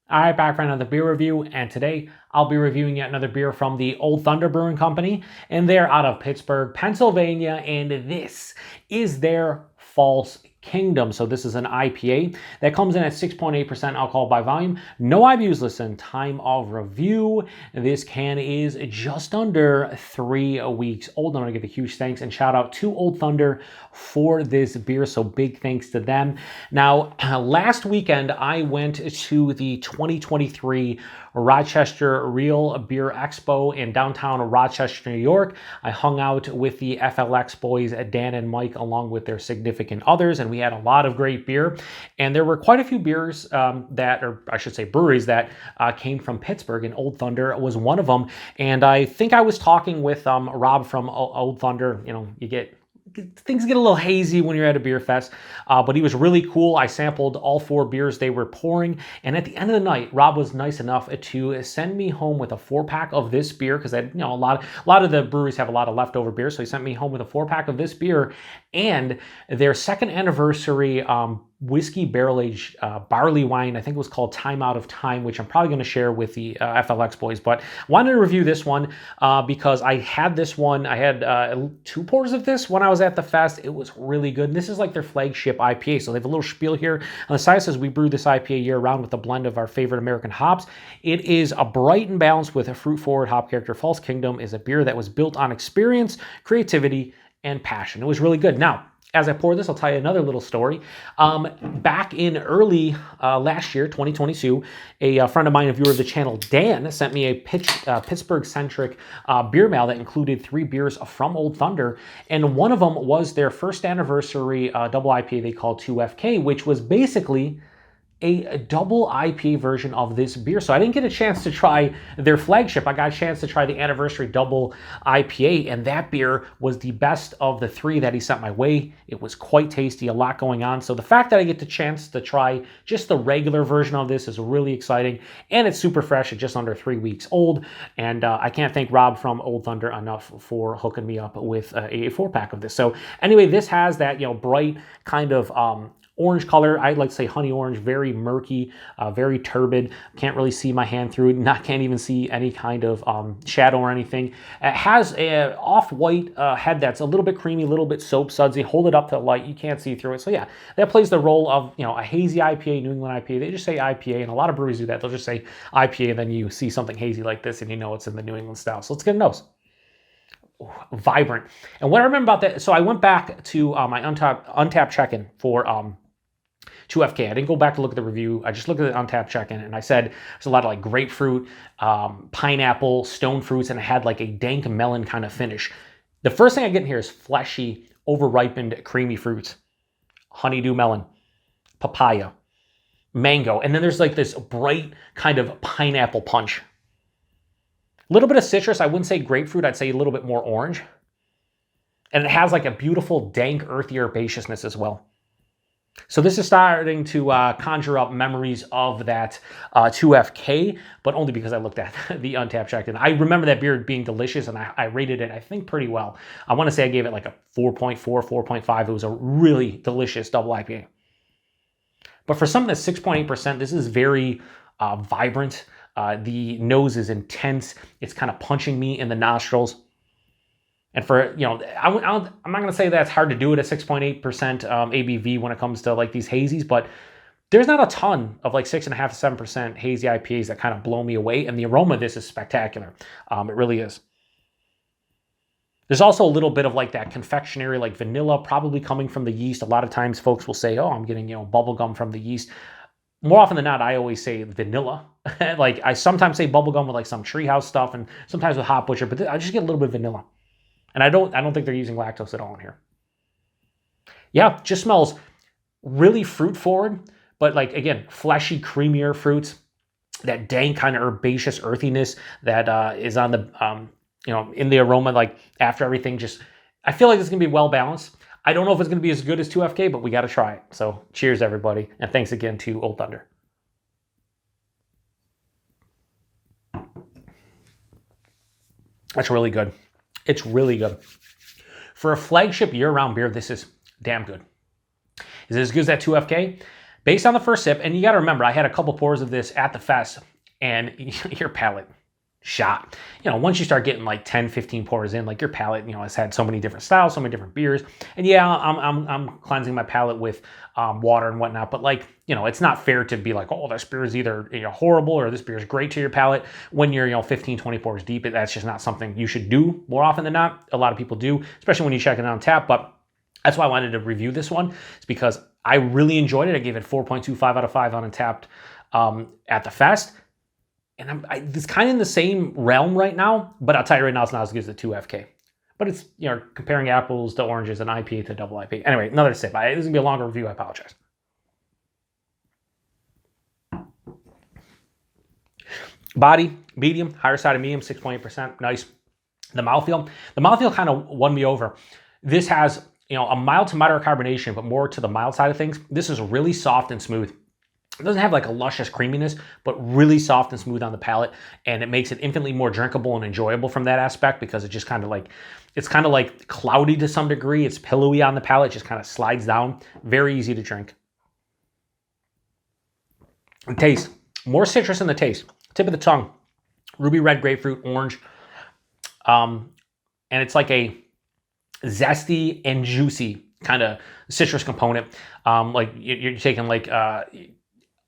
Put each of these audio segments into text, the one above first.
All right, back for another beer review, and today I'll be reviewing yet another beer from the Old Thunder Brewing Company, and they're out of Pittsburgh, Pennsylvania, and this is their False Kingdom. So this is an IPA that comes in at 6.8% alcohol by volume. No IBUs listed. Time of review. This can is just under 3 weeks old. I want to give a huge thanks and shout out to Old Thunder for this beer. So big thanks to them. Now, last weekend I went to the 2023 Rochester Real Beer Expo in downtown Rochester, New York. I hung out with the FLX boys, Dan and Mike, along with their significant others, and we had a lot of great beer. And there were quite a few beers or I should say breweries that came from Pittsburgh, and Old Thunder was one of them. And I think I was talking with Rob from Old Thunder. You know, things get a little hazy when you're at a beer fest, but he was really cool. I sampled all 4 beers they were pouring, and at the end of the night, Rob was nice enough to send me home with a 4-pack of this beer, because a lot of the breweries have a lot of leftover beer, so he sent me home with a 4-pack of this beer and their second anniversary whiskey barrel-aged barley wine. I think it was called Time Out of Time, which I'm probably going to share with the FLX boys. But I wanted to review this one because I had this one. I had 2 pours of this when I was at the fest. It was really good. And this is like their flagship IPA. So they have a little spiel here. On the side, it says, we brew this IPA year-round with a blend of our favorite American hops. It is a bright and balanced with a fruit-forward hop character. False Kingdom is a beer that was built on experience, creativity, and passion. It was really good. Now, as I pour this, I'll tell you another little story. Back in early last year, 2022, a friend of mine, a viewer of the channel, Dan, sent me a Pittsburgh-centric beer mail that included 3 beers from Old Thunder, and one of them was their first anniversary double IPA they called 2FK, which was basically a double IPA version of this beer. So I didn't get a chance to try their flagship. I got a chance to try the anniversary double IPA, and that beer was the best of the 3 that he sent my way. It was quite tasty, a lot going on. So the fact that I get the chance to try just the regular version of this is really exciting, and it's super fresh at just under 3 weeks old. And I can't thank Rob from Old Thunder enough for hooking me up with a 4-pack of this. So anyway, this has that, bright kind of orange color. I'd like to say honey orange, very murky, very turbid. Can't really see my hand through it. Can't even see any kind of shadow or anything. It has a off-white head that's a little bit creamy, a little bit soap sudsy. Hold it up to the light, you can't see through it. So yeah, that plays the role of a hazy IPA, New England IPA. They just say IPA, and a lot of breweries do that. They'll just say IPA, and then you see something hazy like this, and you know it's in the New England style. So let's get a nose. Vibrant. And what I remember about that, so I went back to my Untapped check-in for 2FK. I didn't go back to look at the review. I just looked at the Untapped check-in, and I said there's a lot of like grapefruit, pineapple, stone fruits, and it had like a dank melon kind of finish. The first thing I get in here is fleshy, over-ripened, creamy fruits. Honeydew melon, papaya, mango, and then there's like this bright kind of pineapple punch. A little bit of citrus. I wouldn't say grapefruit. I'd say a little bit more orange. And it has like a beautiful, dank, earthy herbaceousness as well. So this is starting to conjure up memories of that 2FK, but only because I looked at the Untapped check-in. I remember that beer being delicious, and I rated it, I think, pretty well. I want to say I gave it like a 4.4, 4.5. It was a really delicious double IPA. But for something that's 6.8%, this is very vibrant. The nose is intense. It's kind of punching me in the nostrils. And for, I'm not going to say that's hard to do it at 6.8% ABV when it comes to like these hazies, but there's not a ton of like 6.5 to 7% hazy IPAs that kind of blow me away. And the aroma of this is spectacular. It really is. There's also a little bit of like that confectionery, like vanilla, probably coming from the yeast. A lot of times folks will say, oh, I'm getting, bubblegum from the yeast. More often than not, I always say vanilla. Like I sometimes say bubblegum with like some treehouse stuff, and sometimes with Hot Butcher, but I just get a little bit of vanilla. And I don't think they're using lactose at all in here. Yeah, just smells really fruit forward, but like, again, fleshy, creamier fruits, that dank kind of herbaceous earthiness that is on the, in the aroma, like after everything. Just, I feel like it's going to be well balanced. I don't know if it's going to be as good as 2FK, but we got to try it. So cheers, everybody. And thanks again to Old Thunder. That's really good. It's really good. For a flagship year-round beer, this is damn good. Is it as good as that 2FK? Based on the first sip, and you got to remember, I had a couple pours of this at the fest, and your palate shot. Once you start getting like 10, 15 pours in, like your palate, has had so many different styles, so many different beers. And yeah, I'm cleansing my palate with water and whatnot, but like, it's not fair to be like, oh, this beer is either horrible or this beer is great to your palate when you're 15, 20 pours deep. That's just not something you should do more often than not. A lot of people do, especially when you check it on tap, but that's why I wanted to review this one. It's because I really enjoyed it. I gave it 4.25 out of 5 on Untappd at the fest. And it's kind of in the same realm right now, but I'll tell you right now, it's not as good as the 2FK. But it's, comparing apples to oranges and IPA to double IPA. Anyway, another sip. This is going to be a longer review. I apologize. Body, medium, higher side of medium, 6.8%. Nice. The mouthfeel kind of won me over. This has, a mild to moderate carbonation, but more to the mild side of things. This is really soft and smooth. It doesn't have like a luscious creaminess, but really soft and smooth on the palate, and it makes it infinitely more drinkable and enjoyable from that aspect because it just kind of like, it's kind of like cloudy to some degree. It's pillowy on the palate, just kind of slides down. Very easy to drink. The taste, more citrus in the taste. Tip of the tongue, ruby red grapefruit, orange, and it's like a zesty and juicy kind of citrus component. Like you're taking like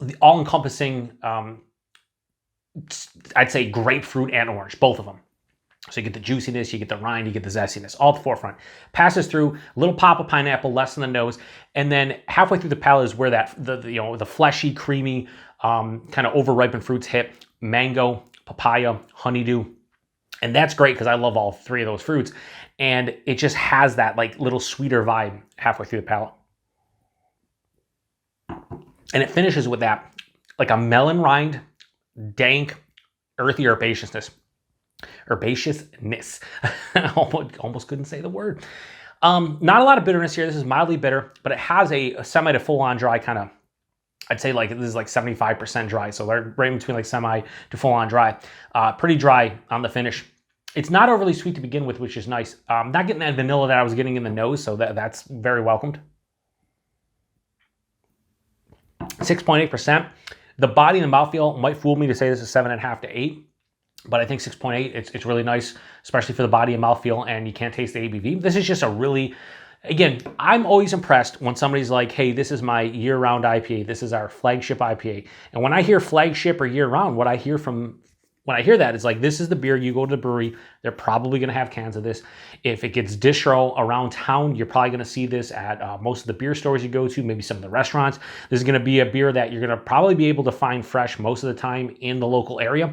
the all-encompassing, I'd say grapefruit and orange, both of them. So you get the juiciness, you get the rind, you get the zestiness, all at the forefront. Passes through, a little pop of pineapple, less in the nose, and then halfway through the palate is where that the fleshy, creamy, kind of over-ripened fruits hit. Mango, papaya, honeydew, and that's great because I love all three of those fruits, and it just has that like little sweeter vibe halfway through the palate. And it finishes with that, like a melon rind, dank, earthy herbaceousness. Herbaceousness. Almost couldn't say the word. Not a lot of bitterness here. This is mildly bitter, but it has a semi to full-on dry kind of, I'd say like this is like 75% dry. So they're right in between like semi to full-on dry. Pretty dry on the finish. It's not overly sweet to begin with, which is nice. Not getting that vanilla that I was getting in the nose, so that's very welcomed. 6.8%. The body and the mouthfeel might fool me to say this is 7.5 to 8, but I think 6.8, it's really nice, especially for the body and mouthfeel, and you can't taste the ABV. This is just a really, again, I'm always impressed when somebody's like, hey, this is my year-round IPA. This is our flagship IPA. And when I hear flagship or year-round, what I hear that, it's like, this is the beer, you go to the brewery, they're probably going to have cans of this. If it gets distro around town, you're probably going to see this at most of the beer stores you go to, maybe some of the restaurants. This is going to be a beer that you're going to probably be able to find fresh most of the time in the local area.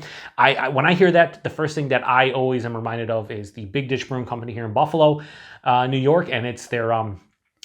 When I hear that, the first thing that I always am reminded of is the Big Ditch Brewing Company here in Buffalo, New York, and it's their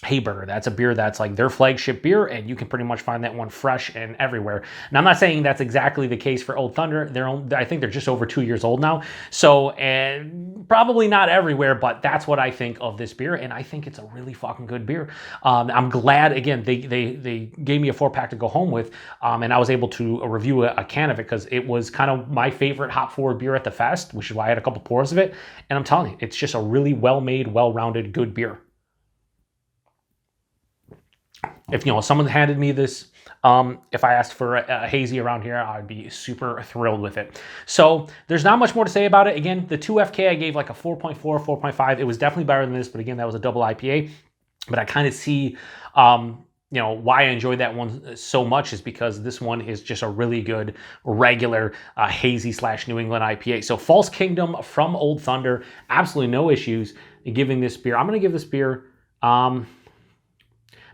Hayburger. That's a beer that's like their flagship beer, and you can pretty much find that one fresh and everywhere. And I'm not saying that's exactly the case for Old Thunder. I think they're just over 2 years old now, so and probably not everywhere, but that's what I think of this beer, and I think it's a really fucking good beer. I'm glad, again, they gave me a 4-pack to go home with, and I was able to review a can of it because it was kind of my favorite hop-forward beer at the fest, which is why I had a couple pours of it, and I'm telling you, it's just a really well-made, well-rounded, good beer. If someone handed me this, if I asked for a hazy around here, I'd be super thrilled with it. So there's not much more to say about it. Again, the 2FK I gave like a 4.4, 4.5. It was definitely better than this, but again, that was a double IPA. But I kind of see, why I enjoyed that one so much is because this one is just a really good regular hazy / New England IPA. So False Kingdom from Old Thunder, absolutely no issues in giving this beer. I'm going to give this beer.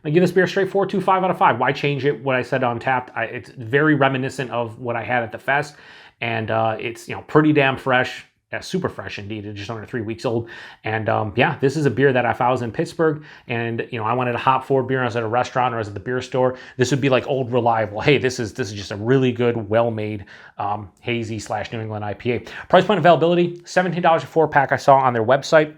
I give this beer straight 4.25 out of 5. Why change it? What I said on Untappd, it's very reminiscent of what I had at the fest, and it's pretty damn fresh, super fresh indeed. It's just under 3 weeks old, and yeah, this is a beer that if I was in Pittsburgh and I wanted a hop forward beer, I was at a restaurant or I was at the beer store, this would be like old reliable. Hey, this is just a really good, well-made hazy / New England IPA. Price point availability: $17 a 4-pack. I saw on their website.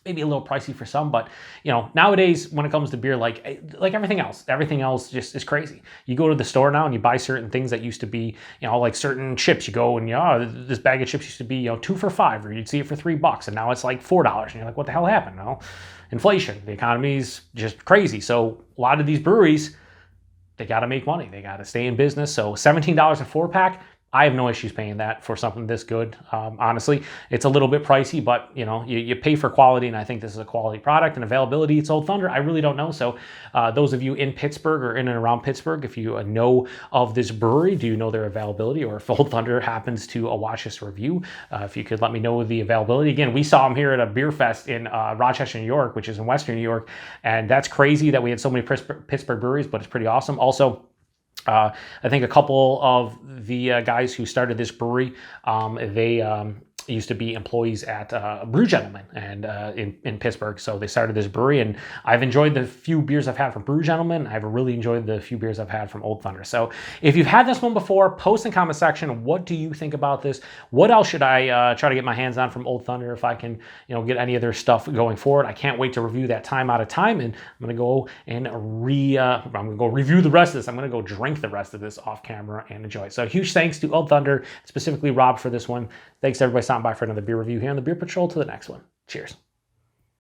Maybe a little pricey for some, but nowadays when it comes to beer, like everything else just is crazy. You go to the store now and you buy certain things that used to be, like certain chips. You go and this bag of chips used to be 2 for $5, or you'd see it for $3, and now it's like $4, and you're like, what the hell happened? Inflation, the economy's just crazy. So a lot of these breweries, they got to make money. They got to stay in business. So $17 a 4-pack, I have no issues paying that for something this good. Honestly, it's a little bit pricey, but you pay for quality, and I think this is a quality product. And availability, it's Old Thunder, I really don't know. So those of you in Pittsburgh or in and around Pittsburgh, if you know of this brewery, do you know their availability? Or if Old Thunder happens to watch this review, if you could let me know the availability. Again, we saw them here at a beer fest in Rochester, New York, which is in Western New York. And that's crazy that we had so many Pittsburgh breweries, but it's pretty awesome. Also, I think a couple of the guys who started this brewery, they used to be employees at Brew Gentleman and in Pittsburgh. So they started this brewery, and I've enjoyed the few beers I've had from Brew Gentleman. I've really enjoyed the few beers I've had from Old Thunder. So if you've had this one before, post in the comment section, what do you think about this? What else should I try to get my hands on from Old Thunder if I can get any of their stuff going forward? I can't wait to review that time out of time, and I'm gonna go and I'm gonna go review the rest of this. I'm gonna go drink the rest of this off camera and enjoy it. So huge thanks to Old Thunder, specifically Rob, for this one. Thanks everybody stopping by for another beer review here on the Beer Patrol. To the next one. Cheers.